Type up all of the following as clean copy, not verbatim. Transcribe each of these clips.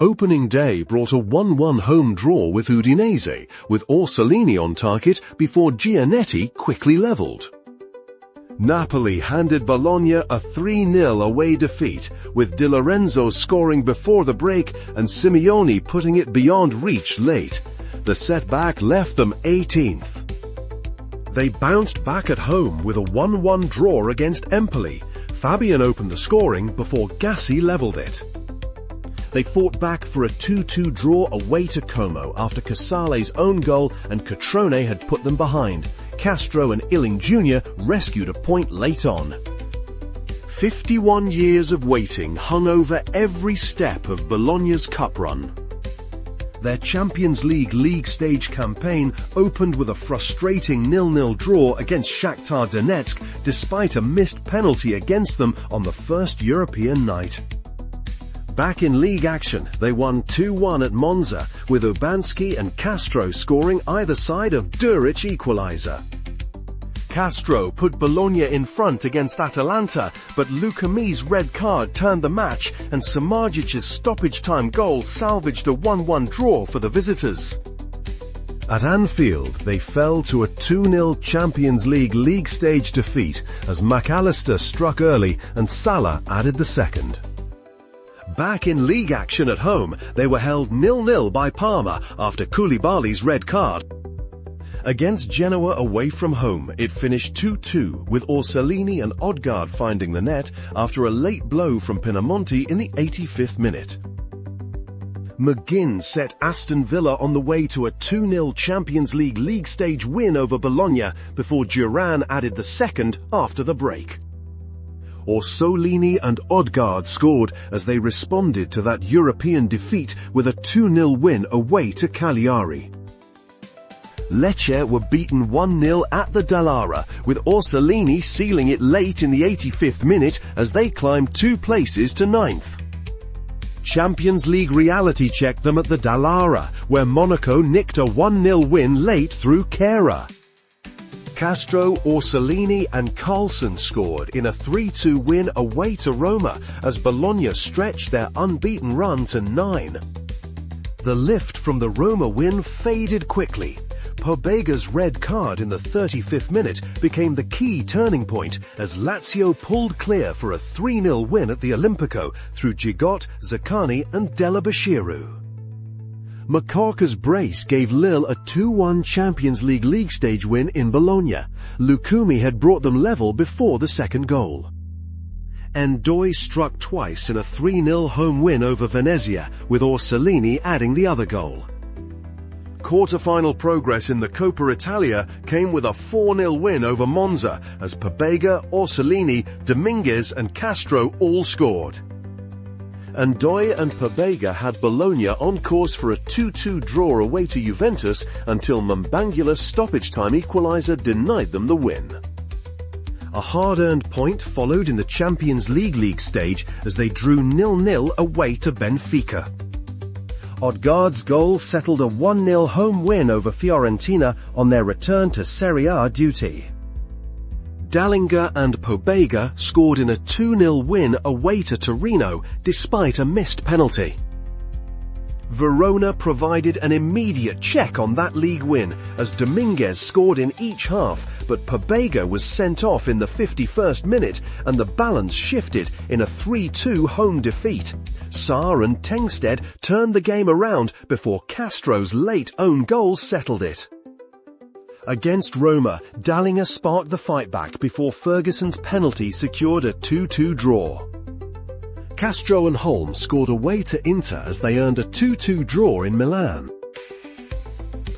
Opening day brought a 1-1 home draw with Udinese, with Orsolini on target before Giannetti quickly levelled. Napoli handed Bologna a 3-0 away defeat, with Di Lorenzo scoring before the break and Simeone putting it beyond reach late. The setback left them 18th. They bounced back at home with a 1-1 draw against Empoli. Fabian opened the scoring before Gassi levelled it. They fought back for a 2-2 draw away to Como after Casale's own goal and Cotrone had put them behind. Castro and Illing Jr. rescued a point late on. 51 years of waiting hung over every step of Bologna's cup run. Their Champions League stage campaign opened with a frustrating 0-0 draw against Shakhtar Donetsk despite a missed penalty against them on the first European night. Back in league action, they won 2-1 at Monza, with Ubanski and Castro scoring either side of Duric equaliser. Castro put Bologna in front against Atalanta, but Lucumí's red card turned the match and Samardžic's stoppage-time goal salvaged a 1-1 draw for the visitors. At Anfield, they fell to a 2-0 Champions League stage defeat as McAllister struck early and Salah added the second. Back in league action at home, they were held 0-0 by Parma after Koulibaly's red card. Against Genoa away from home, it finished 2-2, with Orsolini and Odegaard finding the net after a late blow from Pinamonti in the 85th minute. McGinn set Aston Villa on the way to a 2-0 Champions League stage win over Bologna before Duran added the second after the break. Orsolini and Odegaard scored as they responded to that European defeat with a 2-0 win away to Cagliari. Lecce were beaten 1-0 at the Dallara, with Orsolini sealing it late in the 85th minute as they climbed 2 places to 9th. Champions League reality checked them at the Dallara, where Monaco nicked a 1-0 win late through Kehra. Castro, Orsolini and Carlson scored in a 3-2 win away to Roma as Bologna stretched their unbeaten run to 9. The lift from the Roma win faded quickly. Pobega's red card in the 35th minute became the key turning point as Lazio pulled clear for a 3-0 win at the Olimpico through Gigot, Zaccani and Delabashiru. Makorka's brace gave Lille a 2-1 Champions League stage win in Bologna. Lucumi had brought them level before the second goal. Ndoye struck twice in a 3-0 home win over Venezia, with Orsolini adding the other goal. Quarter-final progress in the Coppa Italia came with a 4-0 win over Monza as Pobega, Orsolini, Dominguez and Castro all scored. Ndoye and Pobega had Bologna on course for a 2-2 draw away to Juventus until Mambangula's stoppage-time equaliser denied them the win. A hard-earned point followed in the Champions League stage as they drew 0-0 away to Benfica. Odegaard's goal settled a 1-0 home win over Fiorentina on their return to Serie A duty. Dallinga and Pobega scored in a 2-0 win away to Torino despite a missed penalty. Verona provided an immediate check on that league win as Dominguez scored in each half, but Pobega was sent off in the 51st minute and the balance shifted in a 3-2 home defeat. Sarr and Tengsted turned the game around before Castro's late own goal settled it. Against Roma, Dallinga sparked the fight back before Ferguson's penalty secured a 2-2 draw. Castro and Holm scored away to Inter as they earned a 2-2 draw in Milan.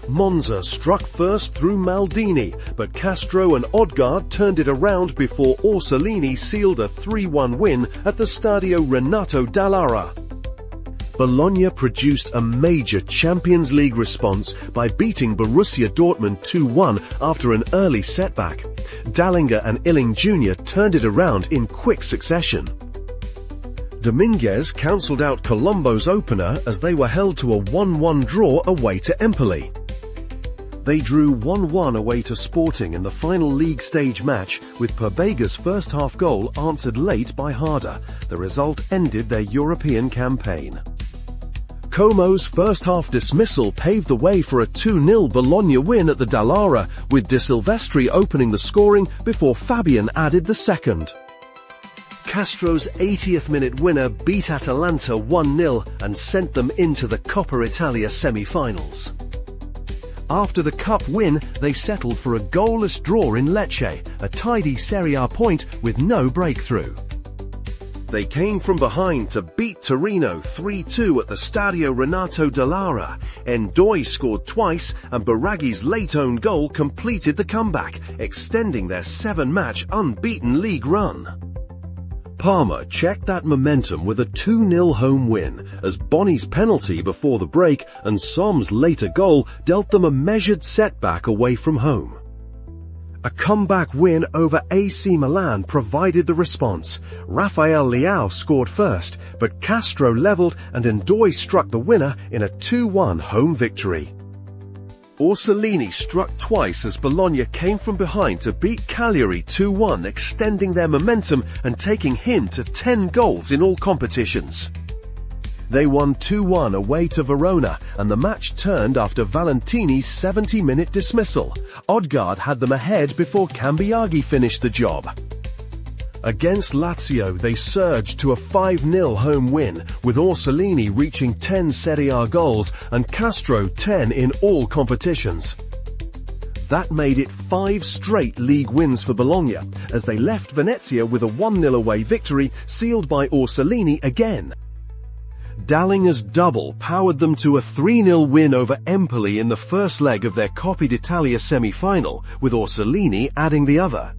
Monza struck first through Maldini, but Castro and Odegaard turned it around before Orsolini sealed a 3-1 win at the Stadio Renato Dallara. Bologna produced a major Champions League response by beating Borussia Dortmund 2-1 after an early setback. Dallinga and Illing Jr. turned it around in quick succession. Dominguez cancelled out Colombo's opener as they were held to a 1-1 draw away to Empoli. They drew 1-1 away to Sporting in the final league stage match, with Pobega's first half goal answered late by Harder. The result ended their European campaign. Como's first-half dismissal paved the way for a 2-0 Bologna win at the Dallara, with De Silvestri opening the scoring before Fabian added the second. Castro's 80th minute winner beat Atalanta 1-0 and sent them into the Coppa Italia semi-finals. After the cup win, they settled for a goalless draw in Lecce, a tidy Serie A point with no breakthrough. They came from behind to beat Torino 3-2 at the Stadio Renato Dallara. Ndoi scored twice and Baraghi's late own goal completed the comeback, extending their 7-match unbeaten league run. Parma checked that momentum with a 2-0 home win, as Boni's penalty before the break and Som's later goal dealt them a measured setback away from home. A comeback win over AC Milan provided the response. Rafael Leao scored first, but Castro levelled and Ndoi struck the winner in a 2-1 home victory. Orsolini struck twice as Bologna came from behind to beat Cagliari 2-1, extending their momentum and taking him to 10 goals in all competitions. They won 2-1 away to Verona, and the match turned after Valentini's 70-minute dismissal. Odegaard had them ahead before Cambiaghi finished the job. Against Lazio, they surged to a 5-0 home win, with Orsolini reaching 10 Serie A goals and Castro 10 in all competitions. That made it 5 straight league wins for Bologna, as they left Venezia with a 1-0 away victory sealed by Orsolini again. Dallinga's double powered them to a 3-0 win over Empoli in the first leg of their Coppa Italia semi-final, with Orsolini adding the other.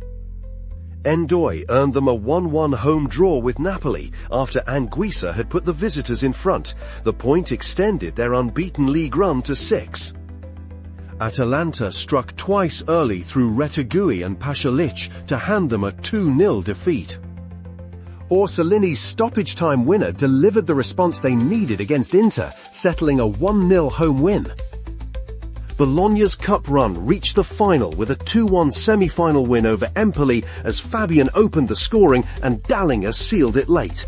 Ndoi earned them a 1-1 home draw with Napoli after Anguissa had put the visitors in front. The point extended their unbeaten league run to 6. Atalanta struck twice early through Retegui and Pasalic to hand them a 2-0 defeat. Orsolini's stoppage-time winner delivered the response they needed against Inter, settling a 1-0 home win. Bologna's cup run reached the final with a 2-1 semi-final win over Empoli as Fabian opened the scoring and Dallinga sealed it late.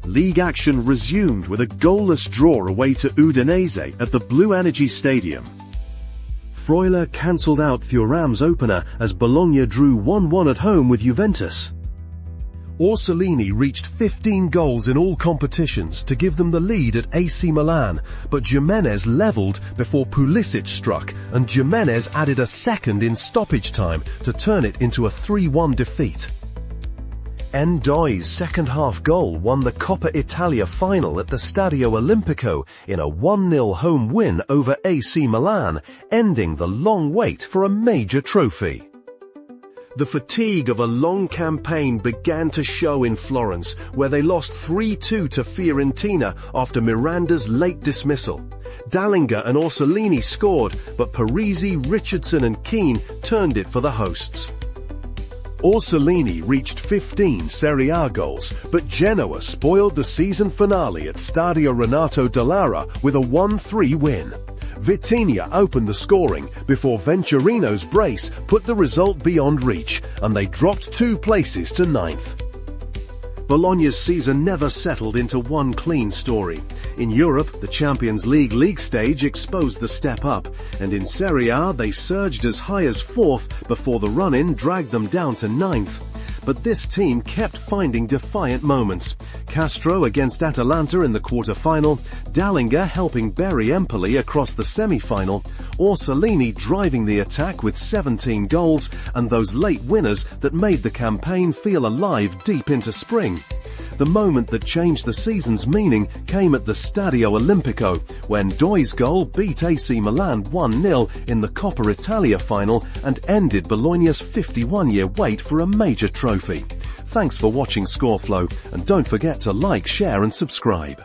League action resumed with a goalless draw away to Udinese at the Blue Energy Stadium. Freuler cancelled out Thuram's opener as Bologna drew 1-1 at home with Juventus. Orsolini reached 15 goals in all competitions to give them the lead at AC Milan, but Jimenez levelled before Pulisic struck, and Jimenez added a second in stoppage time to turn it into a 3-1 defeat. Ndoi's second-half goal won the Coppa Italia final at the Stadio Olimpico in a 1-0 home win over AC Milan, ending the long wait for a major trophy. The fatigue of a long campaign began to show in Florence, where they lost 3-2 to Fiorentina after Miranda's late dismissal. Dallinga and Orsolini scored, but Parisi, Richardson and Keane turned it for the hosts. Orsolini reached 15 Serie A goals, but Genoa spoiled the season finale at Stadio Renato Dallara with a 1-3 win. Vitinha opened the scoring before Venturino's brace put the result beyond reach, and they dropped 2 places to 9th. Bologna's season never settled into one clean story. In Europe, the Champions League stage exposed the step up, and in Serie A they surged as high as 4th before the run-in dragged them down to 9th. But this team kept finding defiant moments. Castro against Atalanta in the quarter-final, Dallinga helping bury Empoli across the semi-final, Orsolini driving the attack with 17 goals, and those late winners that made the campaign feel alive deep into spring. The moment that changed the season's meaning came at the Stadio Olimpico, when Ndoi's goal beat AC Milan 1-0 in the Coppa Italia final and ended Bologna's 51-year wait for a major trophy. Thanks for watching Scoreflow, and don't forget to like, share and subscribe.